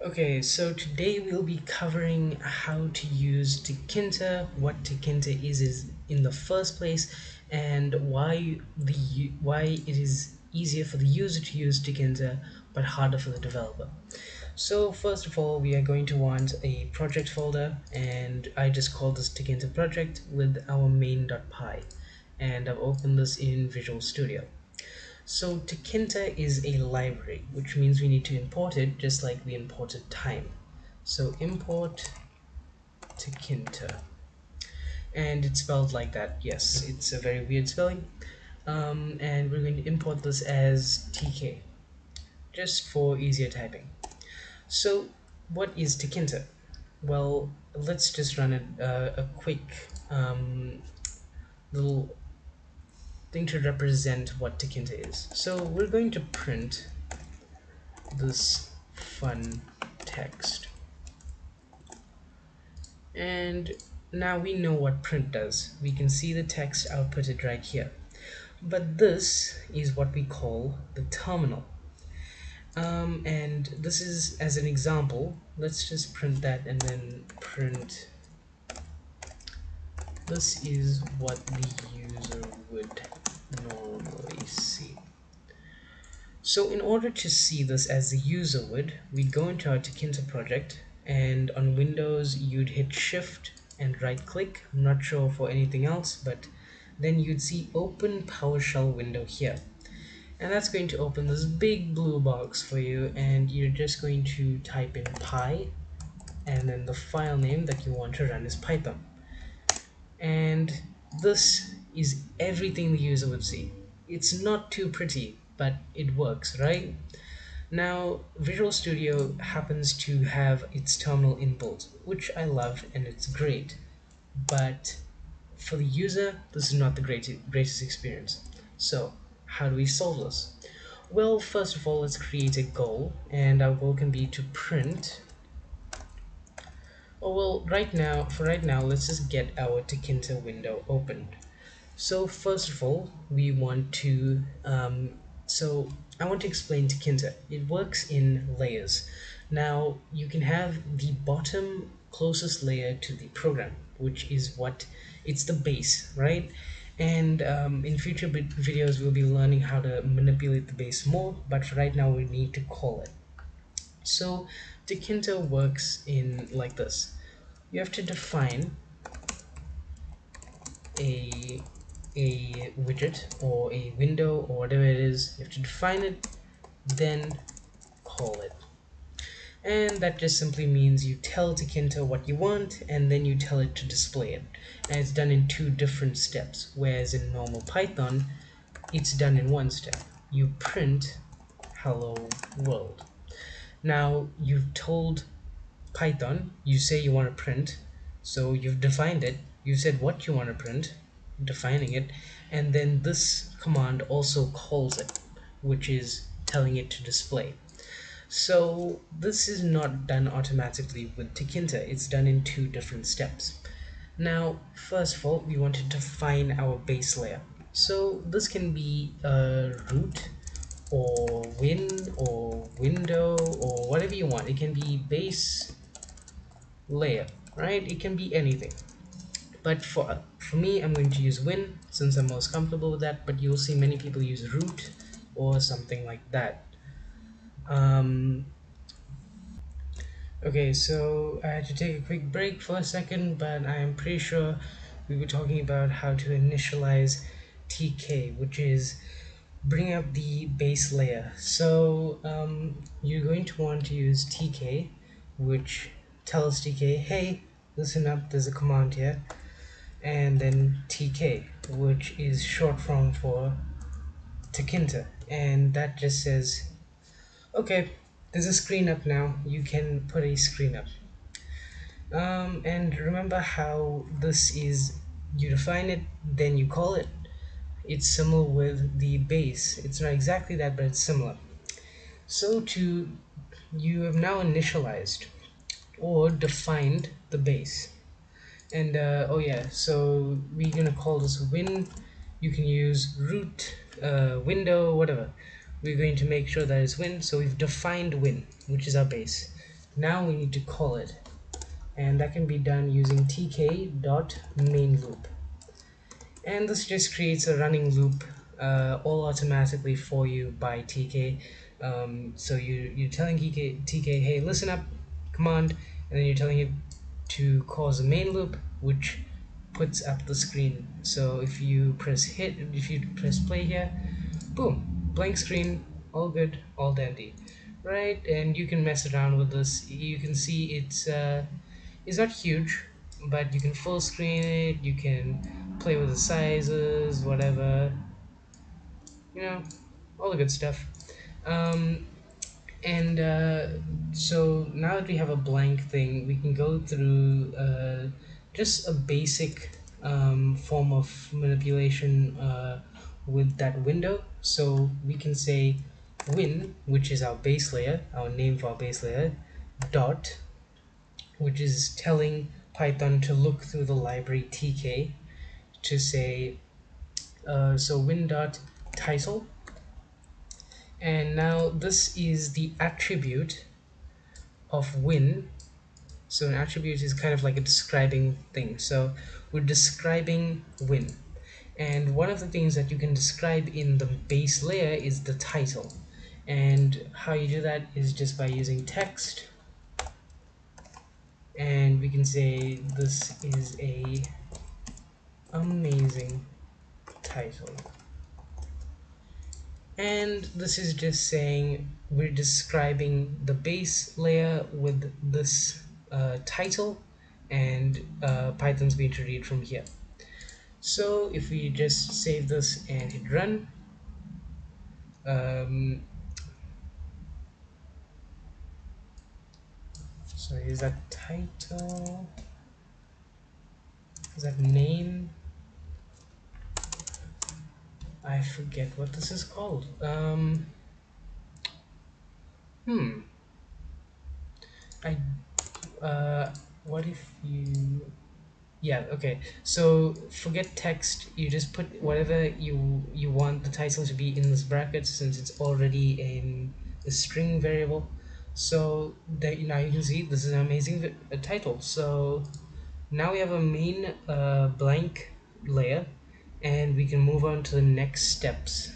Okay, so today we'll be covering how to use Tkinter, what Tkinter is in the first place, and why it is easier for the user to use Tkinter but harder for the developer. So first of all, we are going to want a project folder, and I just call this Tkinter project with our main.py, and I've opened this in Visual Studio. So Tkinter is a library, which means we need to import it just like we imported time. So import Tkinter, and it's spelled like that. Yes, it's a very weird spelling. And we're going to import this as TK, just for easier typing. So what is Tkinter? Well, let's just run a quick little thing to represent what Tkinter is. So we're going to print this fun text, and now we know what print does. We can see the text outputted right here, but this is what we call the terminal. And this is as an example. Let's just print that and then print this is what the user would normally see. So in order to see this as the user would, we go into our Tkinter project, and on Windows you'd hit Shift and right click. I'm not sure for anything else, but then you'd see Open PowerShell window here. And that's going to open this big blue box for you, and you're just going to type in py, and then the file name that you want to run is Python. And this is everything the user would see. It's not too pretty, but it works, right? Now, Visual Studio happens to have its terminal inbuilt, which I love and it's great, but for the user, this is not the greatest experience. So, how do we solve this? Well, first of all, let's create a goal, and our goal can be to print. Oh well, right now, let's just get our Tkinter window opened. So first of all, we want to so I want to explain Tkinter. It works in layers. Now you can have the bottom closest layer to the program, which is what it's the base, right? And in future videos, we'll be learning how to manipulate the base more. But for right now, we need to call it. So Tkinter works in like this. You have to define a widget or a window or whatever it is. You have to define it, then call it. And that just simply means you tell Tkinter what you want, and then you tell it to display it. And it's done in two different steps, whereas in normal Python, it's done in one step. You print hello world. Now you've told Python, you say you want to print, so you've defined it, you said what you want to print, defining it, and then this command also calls it, which is telling it to display. So this is not done automatically with Tkinter, it's done in two different steps. Now, first of all, we want to define our base layer. So this can be a root or win or window or whatever you want. It can be base layer, right? It can be anything. But for me, I'm going to use win since I'm most comfortable with that, but you'll see many people use root or something like that. Okay, so I had to take a quick break for a second, but I'm pretty sure we were talking about how to initialize TK, which is bring up the base layer. So you're going to want to use TK, which tells TK, hey, listen up, there's a command here, and then TK, which is short form for Tkinter, and that just says, okay, there's a screen up now, you can put a screen up. And remember how this is, you define it, then you call it. It's similar with the base. It's not exactly that, but it's similar. So you have now initialized or defined the base. And oh yeah, so we're gonna call this win. You can use root, window, whatever. We're going to make sure that it's win. So we've defined win, which is our base. Now we need to call it, and that can be done using tk.mainLoop. And this just creates a running loop all automatically for you by TK. So you're telling TK, hey, listen up, command, and then you're telling it to cause a main loop, which puts up the screen. So if you press play here, boom, blank screen, all good, all dandy, right? And you can mess around with this. You can see it's not huge, but you can full screen it. You can play with the sizes, whatever, you know, all the good stuff. Um, and So now that we have a blank thing, we can go through just a basic form of manipulation with that window. So we can say win, which is our base layer, our name for our base layer, dot, which is telling Python to look through the library tk to say so win dot title, and now this is the attribute of win. So an attribute is kind of like a describing thing. So we're describing win, and one of the things that you can describe in the base layer is the title. And how you do that is just by using text, and we can say this is a amazing title. And this is just saying we're describing the base layer with this title, and Python's going to read from here. So if we just save this and hit run, um, so is that title, is that name, I forget what this is called. Hmm I what if you, yeah, okay, so forget text, you just put whatever you want the title to be in this bracket, since it's already in a string variable. So that now you can see this is an amazing title. So now we have a main blank layer, and we can move on to the next steps.